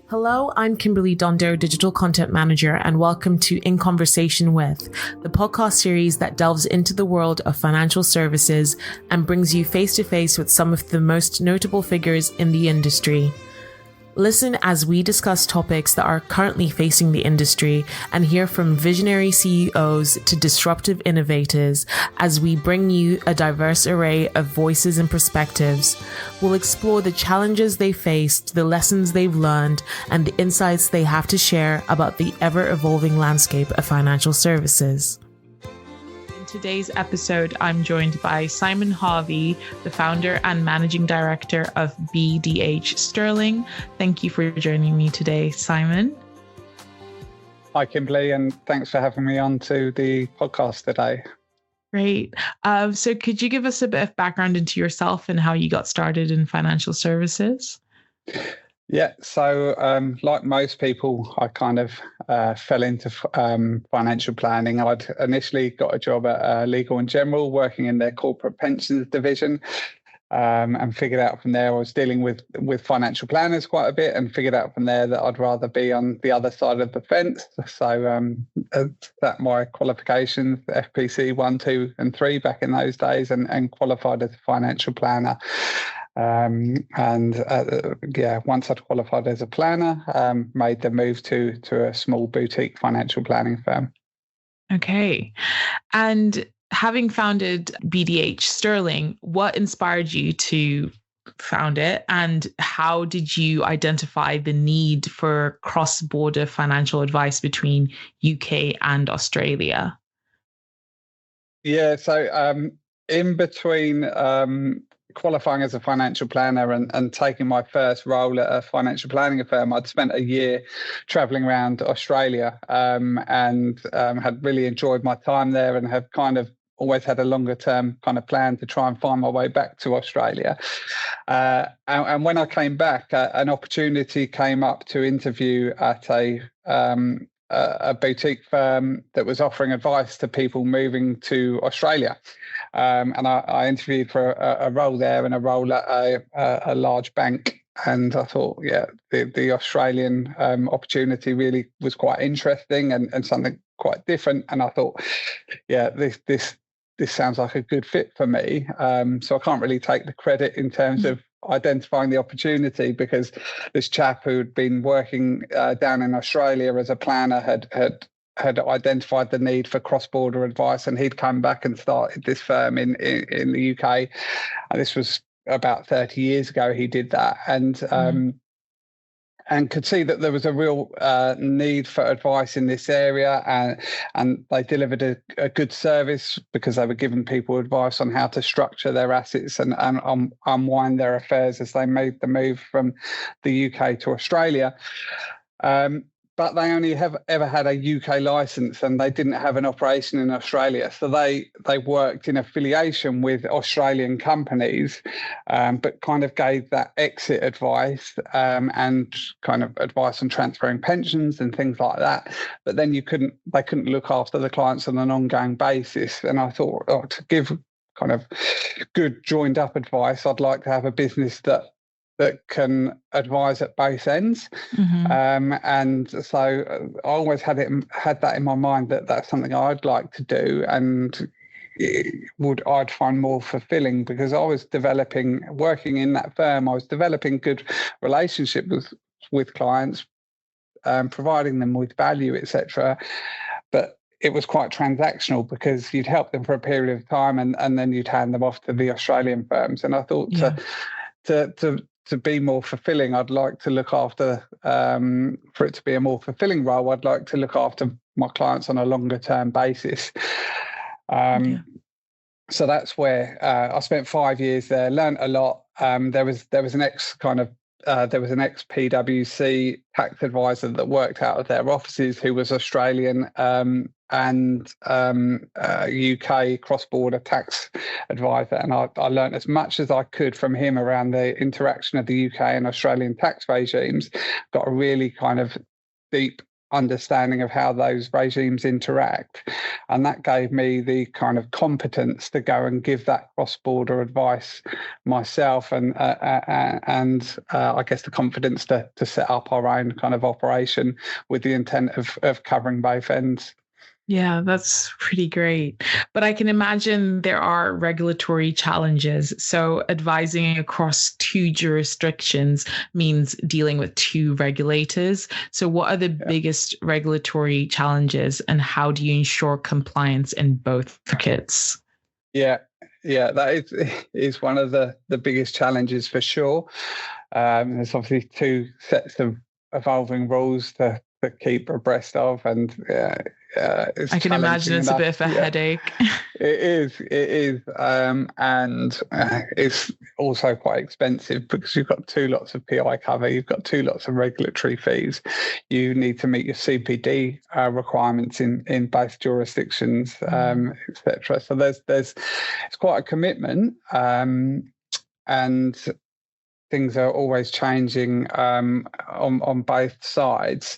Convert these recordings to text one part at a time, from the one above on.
Hello, I'm Kimberley Dondo, Digital Content Manager, and welcome to In Conversation With, the podcast series that delves into the world of financial services and brings you face to face with some of the most notable figures in the industry. Listen as we discuss topics that are currently facing the industry and hear from visionary CEOs to disruptive innovators as we bring you a diverse array of voices and perspectives. We'll explore the challenges they faced, the lessons they've learned, and the insights they have to share about the ever-evolving landscape of financial services. In today's episode, I'm joined by Simon Harvey, the founder and managing director of bdhSterling. Thank you for joining me today, Simon. Hi, Kimberley, and thanks for having me on to the podcast today. Great. So could you give us a bit of background into yourself and how you got started in financial services? Yeah, so like most people, I kind of fell into financial planning. I'd initially got a job at Legal & General, working in their corporate pensions division, and figured out from there I was dealing with financial planners quite a bit, and figured out from there that I'd rather be on the other side of the fence. So that my qualifications, FPC 1, 2 and 3 back in those days, and qualified as a financial planner. Once I'd qualified as a planner, made the move to a small boutique financial planning firm. Okay. And having founded bdhSterling, what inspired you to found it, and how did you identify the need for cross-border financial advice between UK and Australia? Yeah, so in between qualifying as a financial planner and taking my first role at a financial planning firm, I'd spent a year traveling around Australia and had really enjoyed my time there, and have kind of always had a longer term kind of plan to try and find my way back to Australia. And when I came back, an opportunity came up to interview at a boutique firm that was offering advice to people moving to Australia. And I interviewed for a role there and a role at a large bank. And I thought, the Australian opportunity really was quite interesting and something quite different. And I thought, this sounds like a good fit for me. So I can't really take the credit in terms of identifying the opportunity, because this chap who'd been working down in Australia as a planner had identified the need for cross-border advice, and he'd come back and started this firm in the UK. And this was about 30 years ago he did that, and could see that there was a real need for advice in this area, and they delivered a good service because they were giving people advice on how to structure their assets and unwind their affairs as they made the move from the UK to Australia. But they only have ever had a UK license, and they didn't have an operation in Australia. So they worked in affiliation with Australian companies, but kind of gave that exit advice and kind of advice on transferring pensions and things like that. But then they couldn't look after the clients on an ongoing basis. And I thought, to give kind of good joined up advice, I'd like to have a business that can advise at both ends. And so I always had that in my mind that that's something I'd like to do, and I'd find more fulfilling, because I was working in that firm, I was developing good relationships with clients, providing them with value, etc. But it was quite transactional, because you'd help them for a period of time and then you'd hand them off to the Australian firms. And I thought to be more fulfilling, I'd like to look after, for it to be a more fulfilling role, I'd like to look after my clients on a longer term basis. So that's where I spent 5 years there, learned a lot. There was an ex-PwC tax advisor that worked out of their offices who was Australian and UK cross-border tax advisor. And I learned as much as I could from him around the interaction of the UK and Australian tax regimes, got a really kind of deep understanding of how those regimes interact. And that gave me the kind of competence to go and give that cross-border advice myself, and I guess the confidence to set up our own kind of operation with the intent of covering both ends. Yeah, that's pretty great. But I can imagine there are regulatory challenges. So advising across two jurisdictions means dealing with two regulators. So what are the biggest regulatory challenges, and how do you ensure compliance in both markets? Yeah, that is one of the biggest challenges for sure. There's obviously two sets of evolving rules to keep abreast of, and I can imagine it's a bit of a headache. It is, and it's also quite expensive because you've got two lots of PI cover, you've got two lots of regulatory fees. You need to meet your CPD requirements in both jurisdictions, etc. So there's it's quite a commitment, and things are always changing on both sides.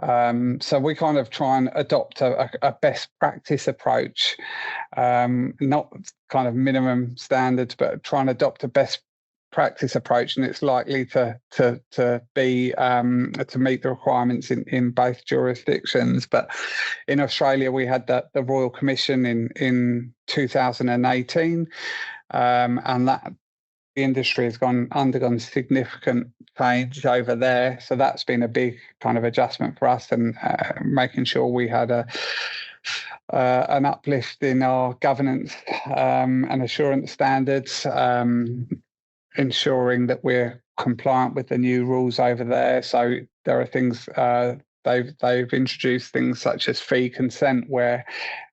So we kind of try and adopt a best practice approach, not kind of minimum standards, but try and adopt a best practice approach, and it's likely to be to meet the requirements in both jurisdictions. But in Australia, we had the Royal Commission in 2018, and that the industry has undergone significant change over there. So that's been a big kind of adjustment for us, and making sure we had an uplift in our governance and assurance standards, ensuring that we're compliant with the new rules over there. So there are things they've introduced things such as fee consent, where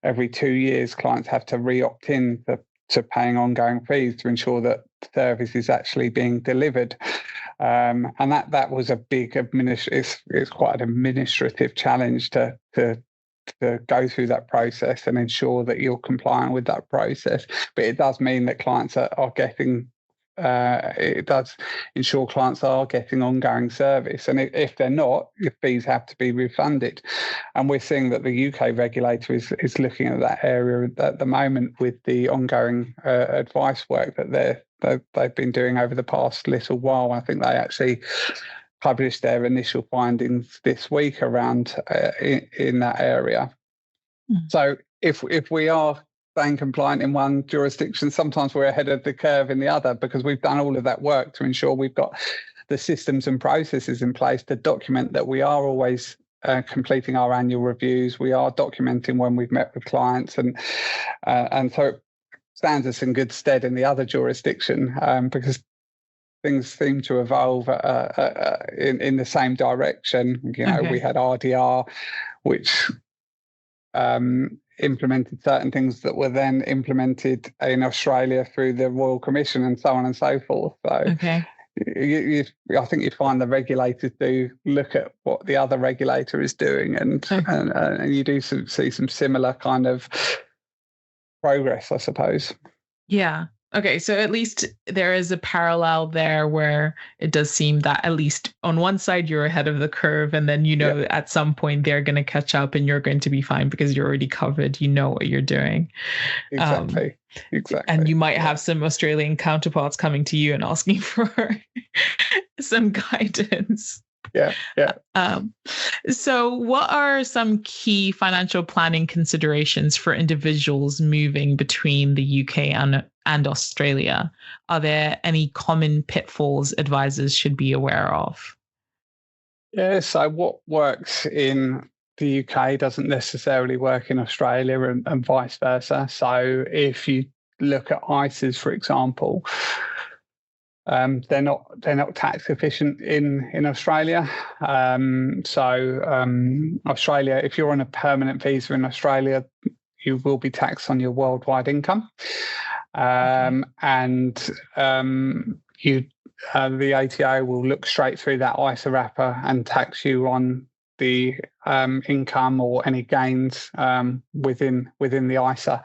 every 2 years clients have to re-opt in to paying ongoing fees to ensure that service is actually being delivered. And that was a big it's quite an administrative challenge to go through that process and ensure that you're compliant with that process. But it does mean that clients are getting it does ensure clients are getting ongoing service, and if they're not, your fees have to be refunded. And we're seeing that the UK regulator is looking at that area at the moment with the ongoing advice work that they've been doing over the past little while. I think they actually published their initial findings this week around in that area. So if we are staying compliant in one jurisdiction, sometimes we're ahead of the curve in the other, because we've done all of that work to ensure we've got the systems and processes in place to document that we are always completing our annual reviews. We are documenting when we've met with clients, and so it stands us in good stead in the other jurisdiction, because things seem to evolve in the same direction. We had RDR, which implemented certain things that were then implemented in Australia through the Royal Commission, and so on and so forth. So I think you find the regulators do look at what the other regulator is doing, and you do see some similar kind of progress, I suppose. Yeah. Okay, so at least there is a parallel there where it does seem that at least on one side you're ahead of the curve, and then at some point they're going to catch up and you're going to be fine because you're already covered. You know what you're doing. Exactly. And you might have some Australian counterparts coming to you and asking for some guidance. Yeah. So what are some key financial planning considerations for individuals moving between the UK and Australia? Are there any common pitfalls advisors should be aware of? Yeah, so what works in the UK doesn't necessarily work in Australia, and vice versa. So if you look at ISAs, for example, they're not tax efficient in Australia. Australia, if you're on a permanent visa in Australia, you will be taxed on your worldwide income, and the ATO will look straight through that ISA wrapper and tax you on the income or any gains within the ISA.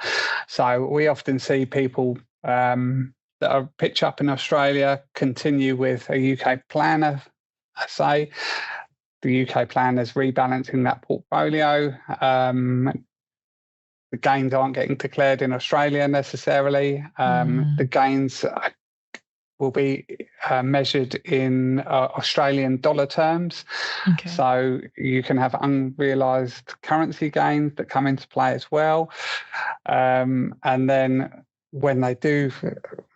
So we often see people that are pitch up in Australia continue with a UK planner, say, the UK planners rebalancing that portfolio. The gains aren't getting declared in Australia necessarily. The gains will be measured in Australian dollar terms. Okay. So you can have unrealized currency gains that come into play as well. And then when they do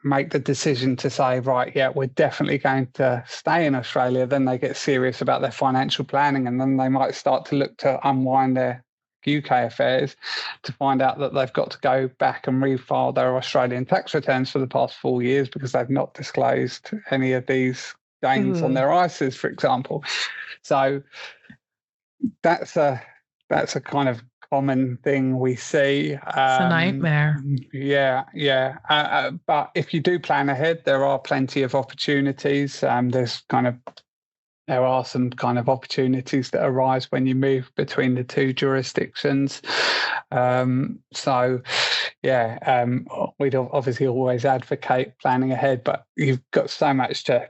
make the decision to say, right, yeah, we're definitely going to stay in Australia, then they get serious about their financial planning, and then they might start to look to unwind their UK affairs to find out that they've got to go back and refile their Australian tax returns for the past 4 years because they've not disclosed any of these gains on their ISAs, for example. So that's a kind of common thing we see. It's a nightmare. Yeah. But if you do plan ahead, there are plenty of opportunities. There are some kind of opportunities that arise when you move between the two jurisdictions. We'd obviously always advocate planning ahead, but you've got so much to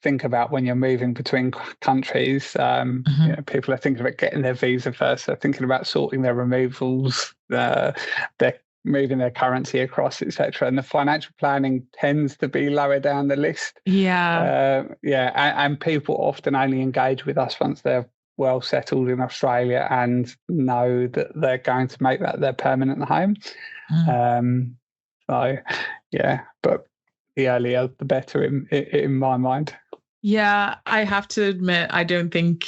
think about when you're moving between countries. People are thinking about getting their visa first. They're thinking about sorting their removals, they're moving their currency across, etc. And the financial planning tends to be lower down the list. And people often only engage with us once they're well settled in Australia and know that they're going to make that their permanent home. But the earlier the better in my mind. Yeah, I have to admit, I don't think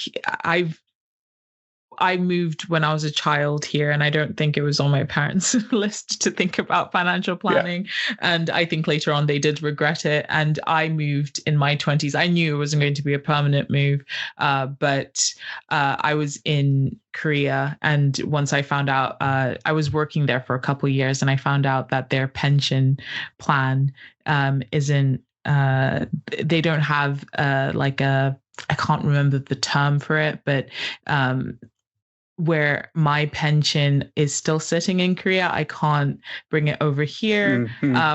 I moved when I was a child here, and I don't think it was on my parents' list to think about financial planning. Yeah. And I think later on they did regret it. And I moved in my 20s. I knew it wasn't going to be a permanent move, but I was in Korea. And once I found out, I was working there for a couple of years, and I found out that their pension plan isn't, they don't have I can't remember the term for it, but where my pension is still sitting in Korea, I can't bring it over here.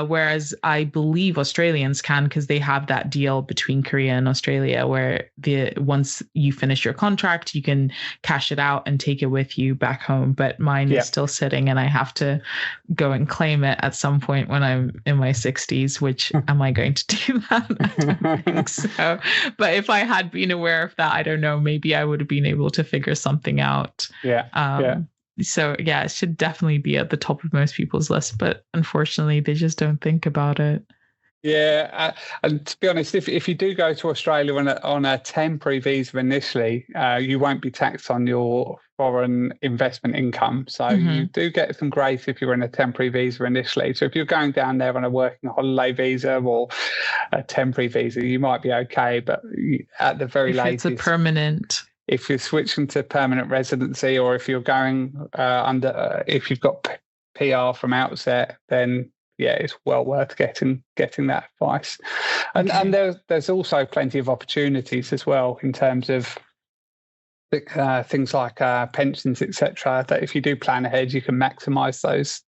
Whereas I believe Australians can, because they have that deal between Korea and Australia where once you finish your contract, you can cash it out and take it with you back home. But mine is still sitting, and I have to go and claim it at some point when I'm in my 60s, which am I going to do that? I don't think so. But if I had been aware of that, I don't know, maybe I would have been able to figure something out. So it should definitely be at the top of most people's list, but unfortunately they just don't think about it. And to be honest, if you do go to Australia on a temporary visa initially, you won't be taxed on your foreign investment income. So you do get some grace if you're in a temporary visa initially. So if you're going down there on a working holiday visa or a temporary visa, you might be okay. But at the very latest, it's a permanent. If you're switching to permanent residency, or if you're going if you've got PR from outset, then it's well worth getting that advice. And there's also plenty of opportunities as well in terms of things like pensions, etc. That if you do plan ahead, you can maximise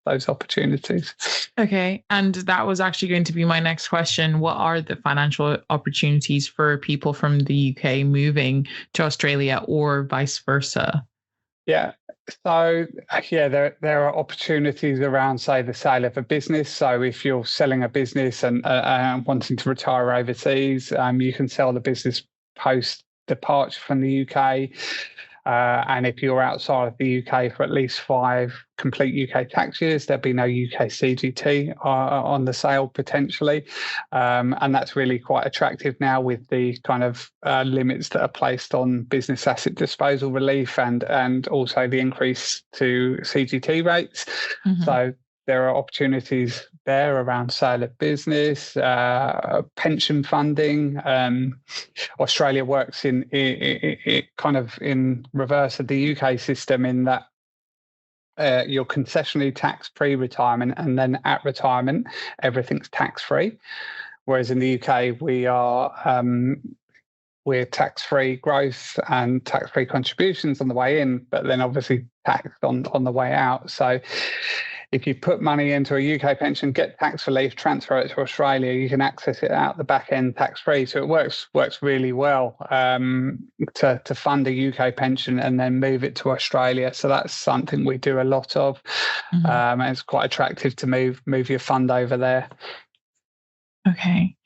those opportunities. Okay, and that was actually going to be my next question. What are the financial opportunities for people from the UK moving to Australia, or vice versa? So there are opportunities around, say, the sale of a business. So if you're selling a business and wanting to retire overseas, you can sell the business post departure from the UK. And if you're outside of the UK for at least 5 complete UK tax years, there'll be no UK CGT on the sale potentially. And that's really quite attractive now with the kind of limits that are placed on business asset disposal relief and also the increase to CGT rates. So there are opportunities there around sale of business, pension funding. Australia works in kind of in reverse of the UK system in that you're concessionally tax pre-retirement, and then at retirement everything's tax-free. Whereas in the UK we're tax-free growth and tax-free contributions on the way in, but then obviously taxed on the way out. So if you put money into a UK pension, get tax relief, transfer it to Australia, you can access it out the back end tax free. So it works really well to fund a UK pension and then move it to Australia. So that's something we do a lot of. And it's quite attractive to move your fund over there. Okay.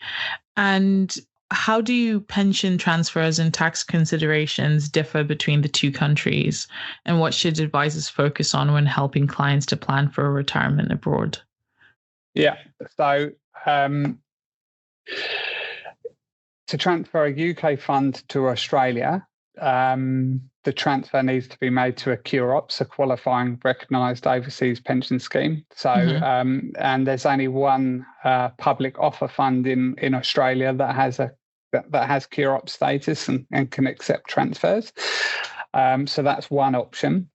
And how do pension transfers and tax considerations differ between the two countries? And what should advisors focus on when helping clients to plan for a retirement abroad? Yeah. So to transfer a UK fund to Australia, the transfer needs to be made to a QROPS, a qualifying recognised overseas pension scheme. So, and there's only one public offer fund in Australia that has QROPS status and can accept transfers. So that's one option,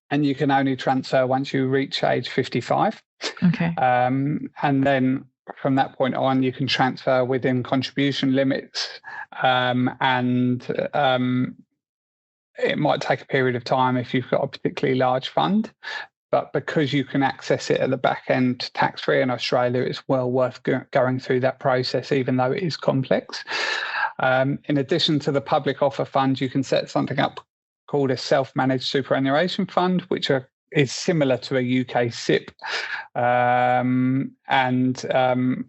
and you can only transfer once you reach age 55. Okay. And then from that point on, you can transfer within contribution limits, and it might take a period of time if you've got a particularly large fund. But because you can access it at the back end tax-free in Australia, it's well worth going through that process, even though it is complex. In addition to the public offer fund, you can set something up called a self-managed superannuation fund, which is similar to a UK SIP, and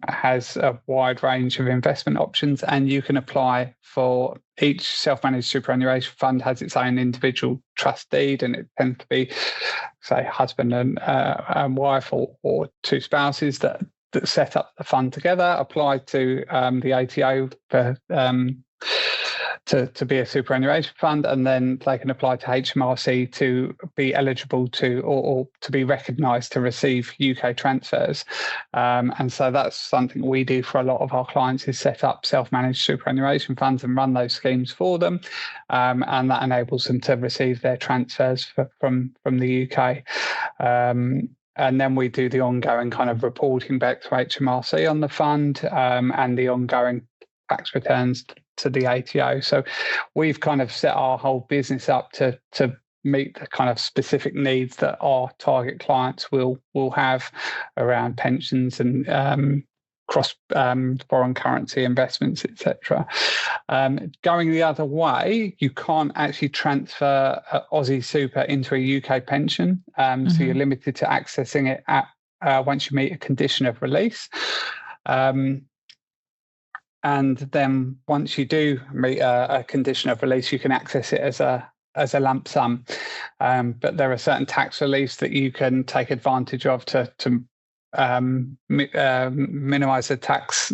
has a wide range of investment options. And you can apply for each self-managed superannuation fund has its own individual trust deed, and it tends to be, say, husband and wife or two spouses that set up the fund together, apply to the ATO for to be a superannuation fund, and then they can apply to HMRC to be eligible to or to be recognised to receive UK transfers. And so that's something we do for a lot of our clients, is set up self-managed superannuation funds and run those schemes for them, and that enables them to receive their transfers from the UK. And then we do the ongoing kind of reporting back to HMRC on the fund, and the ongoing tax returns to the ATO. So we've kind of set our whole business up to meet the kind of specific needs that our target clients will have around pensions and cross foreign currency investments, etc. Going the other way, you can't actually transfer Aussie super into a UK pension, so you're limited to accessing it at once you meet a condition of release. And then once you do meet a condition of release, you can access it as a lump sum. But there are certain tax reliefs that you can take advantage of to minimise the tax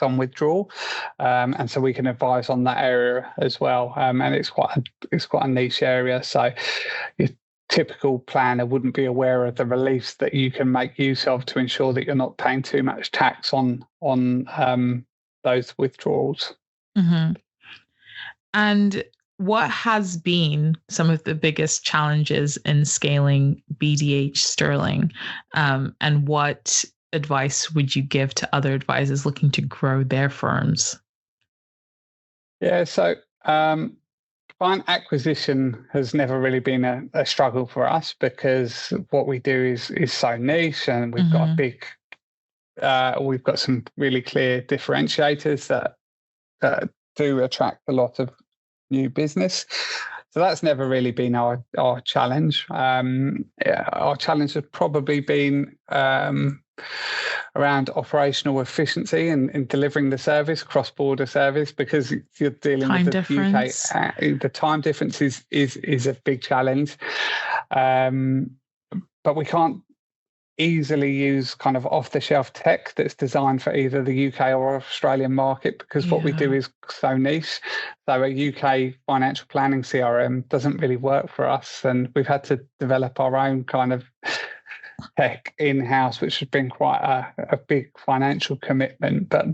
on withdrawal, and so we can advise on that area as well. And it's quite a niche area, so your typical planner wouldn't be aware of the reliefs that you can make use of to ensure that you're not paying too much tax on those withdrawals. And what has been some of the biggest challenges in scaling bdhSterling, and what advice would you give to other advisors looking to grow their firms? Yeah, so client acquisition has never really been a struggle for us, because what we do is so niche, and we've got we've got some really clear differentiators that do attract a lot of new business. So that's never really been our challenge. Our challenge has probably been around operational efficiency and in delivering the service, cross-border service, because you're dealing with the difference. UK. The time difference is a big challenge. But we can't easily use kind of off-the-shelf tech that's designed for either the UK or Australian market, because what we do is so niche. So a UK financial planning CRM doesn't really work for us, and we've had to develop our own kind of tech in-house, which has been quite a big financial commitment, but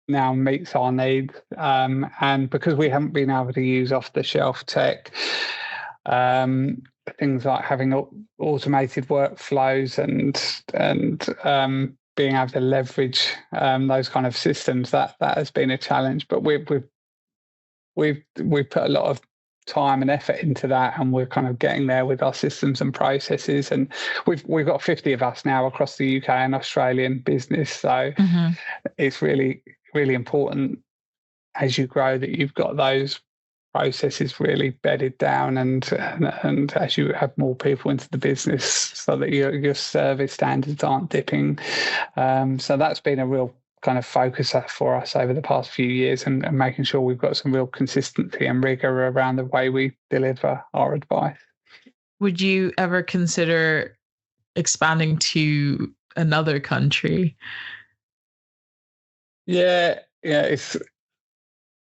now meets our needs. And because we haven't been able to use off-the-shelf tech, things like having automated workflows and being able to leverage those kind of systems, that has been a challenge. But we've put a lot of time and effort into that, and we're kind of getting there with our systems and processes. And we've got 50 of us now across the UK and Australian business. So it's really, really important as you grow that you've got those processes really bedded down, and as you have more people into the business, so that your service standards aren't dipping. So that's been a real kind of focus for us over the past few years, and making sure we've got some real consistency and rigor around the way we deliver our advice. Would you ever consider expanding to another country? Yeah, it's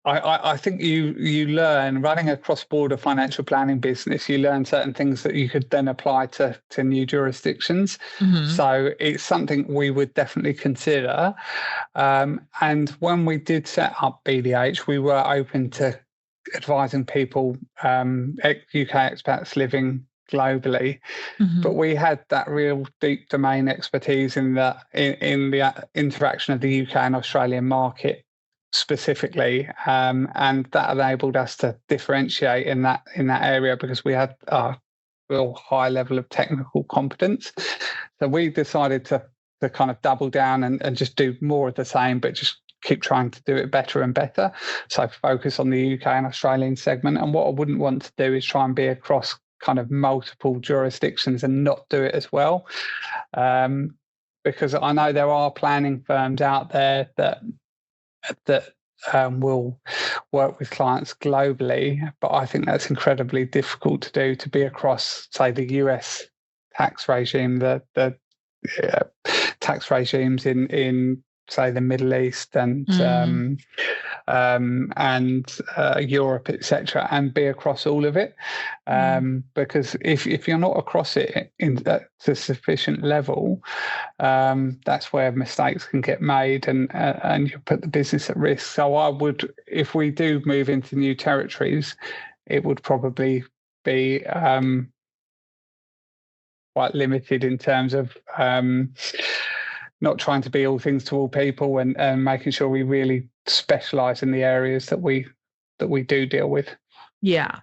I think you learn running a cross-border financial planning business. You learn certain things that you could then apply to new jurisdictions. So it's something we would definitely consider. And when we did set up BDH, we were open to advising people, UK expats living globally, but we had that real deep domain expertise in the interaction of the UK and Australian market specifically, and that enabled us to differentiate in that area, because we had a real high level of technical competence. So we decided to kind of double down and just do more of the same, but just keep trying to do it better and better. So focus on the UK and Australian segment. And what I wouldn't want to do is try and be across kind of multiple jurisdictions and not do it as well, because I know there are planning firms out there that will work with clients globally, but I think that's incredibly difficult to do, to be across, say, the US tax regime, the tax regimes in say the Middle East and Europe, etc., and be across all of it, because if you're not across it to a sufficient level, that's where mistakes can get made, and you put the business at risk. So I would, if we do move into new territories, it would probably be quite limited in terms of not trying to be all things to all people, and making sure we really specialize in the areas that we do deal with. Yeah.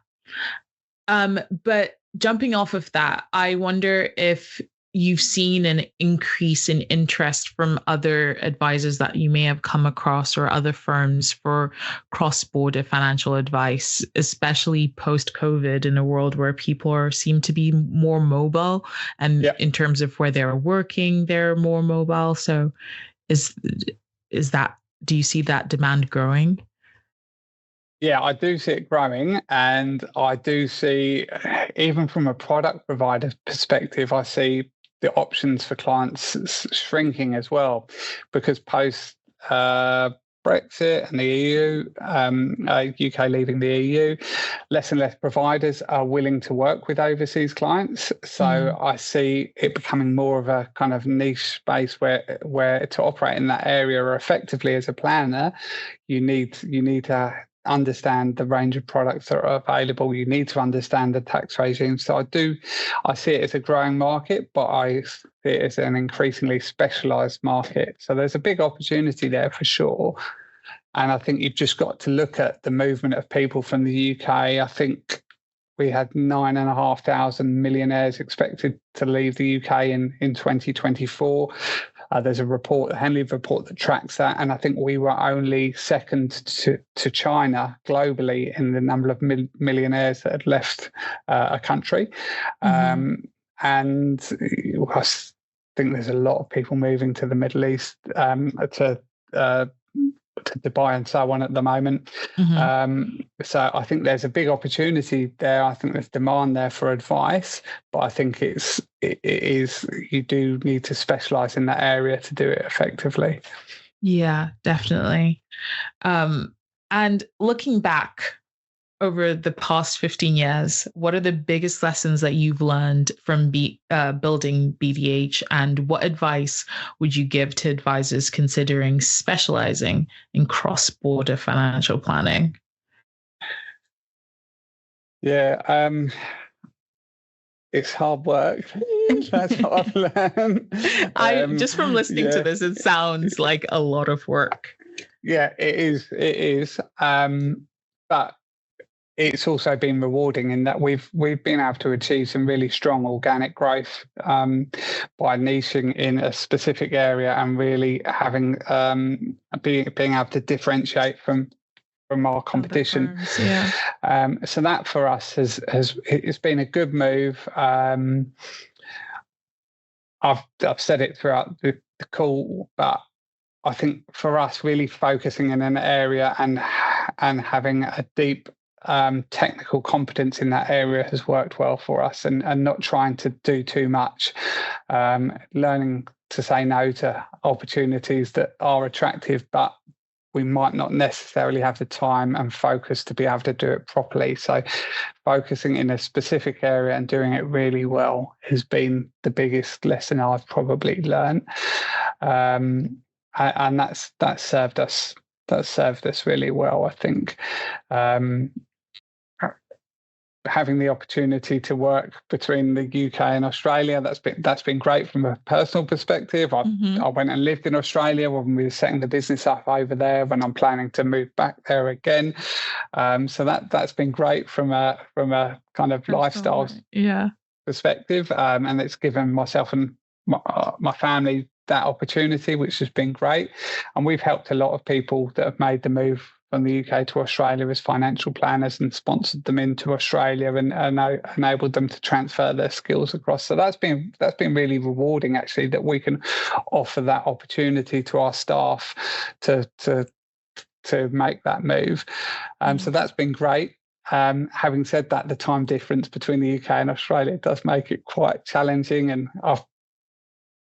But jumping off of that, I wonder if you've seen an increase in interest from other advisors that you may have come across, or other firms, for cross-border financial advice, especially post-COVID, in a world where people seem to be more mobile, and in terms of where they're working, they're more mobile. So is that, do you see that demand growing? Yeah, I do see it growing, and I do see, even from a product provider perspective, I see the options for clients shrinking as well, because post Brexit and the EU, UK leaving the EU, less and less providers are willing to work with overseas clients. So I see it becoming more of a kind of niche space where to operate in that area, or effectively as a planner, you need to understand the range of products that are available. You need to understand the tax regime. So I see it as a growing market, but I see it as an increasingly specialized market. So there's a big opportunity there for sure. And I think you've just got to look at the movement of people from the UK. I think we had 9,500 millionaires expected to leave the UK in 2024. There's a report, the Henley report, that tracks that, and I think we were only second to China globally in the number of millionaires that had left a country. And I think there's a lot of people moving to the Middle East, to Dubai and so on at the moment. So I think there's a big opportunity there. I think there's demand there for advice, but I think it is you do need to specialize in that area to do it effectively. Yeah, definitely. And looking back over the past 15 years, what are the biggest lessons that you've learned from building BDH, and what advice would you give to advisors considering specializing in cross-border financial planning? Yeah, it's hard work. That's what I've learned. Just from listening to this, it sounds like a lot of work. Yeah, it is. But it's also been rewarding in that we've been able to achieve some really strong organic growth by niching in a specific area and really having being able to differentiate from our competition. So that for us it's been a good move. I've said it throughout the call, but I think for us, really focusing in an area and having a deep technical competence in that area has worked well for us, and not trying to do too much, learning to say no to opportunities that are attractive, but we might not necessarily have the time and focus to be able to do it properly. So focusing in a specific area and doing it really well has been the biggest lesson I've probably learned. And that's served us really well, I think. Having the opportunity to work between the UK and Australia, that's been great from a personal perspective. I went and lived in Australia when we were setting the business up over there, when I'm planning to move back there again. So that's been great from a kind of lifestyle perspective, and it's given myself and my family that opportunity, which has been great. And we've helped a lot of people that have made the move from the UK to Australia as financial planners and sponsored them into Australia and enabled them to transfer their skills across. So that's been really rewarding, actually, that we can offer that opportunity to our staff to make that move. So that's been great. Having said that, the time difference between the UK and Australia does make it quite challenging, and I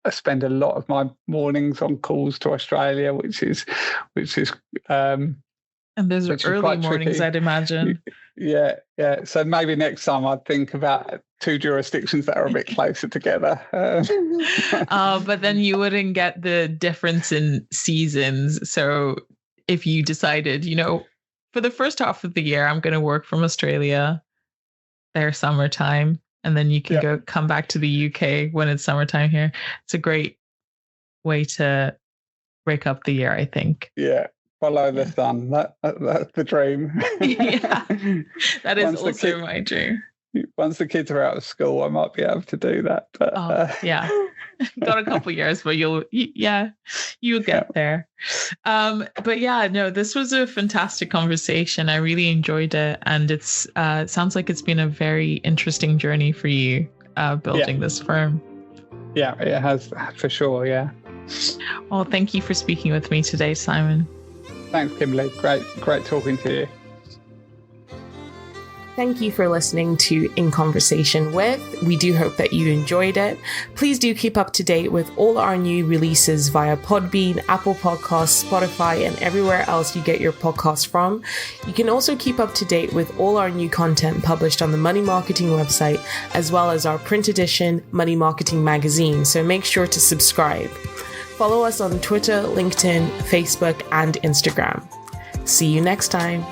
spend a lot of my mornings on calls to Australia, which is and those are early mornings, tricky. I'd imagine. Yeah. So maybe next time I'd think about two jurisdictions that are a bit closer together. But then you wouldn't get the difference in seasons. So if you decided, for the first half of the year, I'm going to work from Australia, their summertime, and then you can come back to the UK when it's summertime here. It's a great way to break up the year, I think. Yeah. Follow the sun. That's the dream. Yeah, that is also my dream. Once the kids are out of school, I might be able to do that. But got a couple years, but you'll get there. But yeah, no, this was a fantastic conversation. I really enjoyed it, and it sounds like it's been a very interesting journey for you building this firm. Yeah, it has for sure. Yeah. Well, thank you for speaking with me today, Simon. Thanks, Kimberley. Great talking to you. Thank you for listening to In Conversation With. We do hope that you enjoyed it. Please do keep up to date with all our new releases via Podbean, Apple Podcasts, Spotify, and everywhere else you get your podcasts from. You can also keep up to date with all our new content published on the Money Marketing website, as well as our print edition Money Marketing magazine. So make sure to subscribe. Follow us on Twitter, LinkedIn, Facebook, and Instagram. See you next time.